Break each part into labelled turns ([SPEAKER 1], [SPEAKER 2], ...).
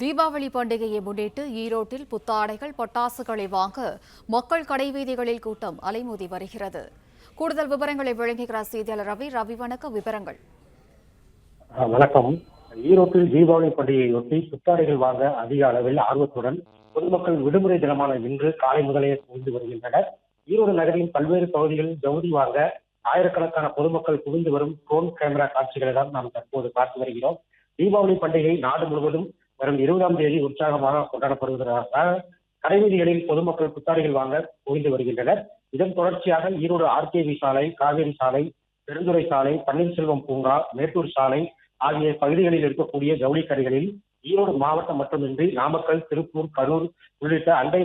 [SPEAKER 1] தீபாவளி பண்டிகையை முன்னிட்டு ஈரோட்டில் புத்தாடைகள், பட்டாசுகளை வாங்க மக்கள் கடைவீதிகளில் கூட்டம் அலைமோதி வருகிறது. கூடுதல் விவரங்களை வழங்குகிறார் செய்தியாளர் ரவி. ரவி, வணக்கம். விவரங்கள்.
[SPEAKER 2] வணக்கம். ஈரோட்டில் தீபாவளி பண்டிகையொட்டி புத்தாடைகள் வாங்க அதிக அளவில் ஆர்வத்துடன் பொதுமக்கள் விடுமுறை தினமான இன்று காலை முதலே குவிந்து வருகின்றனர். ஈரோடு நகரின் பல்வேறு பகுதிகளில் ஜவுளி வாங்க ஆயிரக்கணக்கான பொதுமக்கள் குவிந்து வரும் ட்ரோன் கேமரா காட்சிகளை தான் நாம் தற்போது பார்த்து வருகிறோம். தீபாவளி பண்டிகை நாடு முழுவதும் வரும் 20ஆம் தேதி உற்சாகமாக கொண்டாடப்படுவதாக கடைவீதிகளில் பொதுமக்கள் புத்தாடைகள் வாங்க குவிந்து வருகின்றனர். இதன் தொடர்ச்சியாக ஈரோடு ஆர்கேவி சாலை, காவேரி சாலை, பெருந்துறை சாலை, பன்னீர்செல்வம் பூங்கா, மேட்டூர் சாலை ஆகிய பகுதிகளில் இருக்கக்கூடிய ஜவுளி கடைகளில் ஈரோடு மாவட்டம் மட்டுமின்றி நாமக்கல், திருப்பூர், கரூர் உள்ளிட்ட அண்டை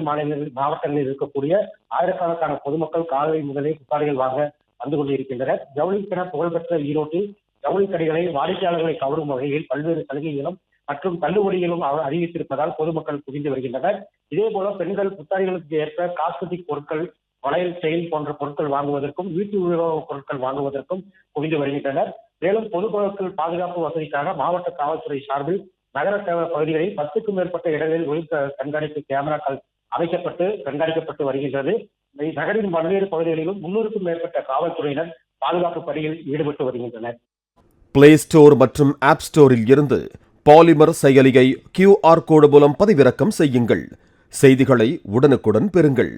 [SPEAKER 2] மாவட்டங்களில் இருக்கக்கூடிய ஆயிரக்கணக்கான பொதுமக்கள் காலை முதலே புத்தாடைகள் வாங்க வந்து கொண்டிருக்கின்றனர். ஜவுளிக்கென புகழ்பெற்ற ஈரோட்டில் ஜவுளி கடைகளை வாடிக்கையாளர்களை கவரும் வகையில் பல்வேறு சலுகைகளும் மற்றும் தள்ளுபடிகளும் அறிவித்திருப்பதால் பொதுமக்கள் குவிந்து வருகின்றனர். இதே போல பெண்கள் புத்தாடைகளுக்கு ஏற்ப காஸ்மெட்டிக் பொருட்கள், வளையல், செயின் போன்ற பொருட்கள் வாங்குவதற்கும் வீட்டு உபயோக பொருட்கள் வாங்குவதற்கும் குவிந்து வருகின்றனர். மேலும் பொதுமக்கள் பாதுகாப்பு வசதிக்காக மாவட்ட காவல்துறை சார்பில் நகர பகுதிகளில் 10க்கும் மேற்பட்ட இடங்களில் ஒளி கண்காணிப்பு கேமராக்கள் அமைக்கப்பட்டு கண்காணிக்கப்பட்டு வருகின்றது. நகரின் பல்வேறு பகுதிகளிலும் 300க்கும் மேற்பட்ட காவல்துறையினர் பாதுகாப்பு பணியில் ஈடுபட்டு வருகின்றனர்.
[SPEAKER 3] பிளே ஸ்டோர் மற்றும் ஆப் ஸ்டோரில் இருந்து பாலிமர் செயலியை QR கோடு மூலம் பதிவிறக்கம் செய்யுங்கள். செய்திகளை உடனுக்குடன் பெறுங்கள்.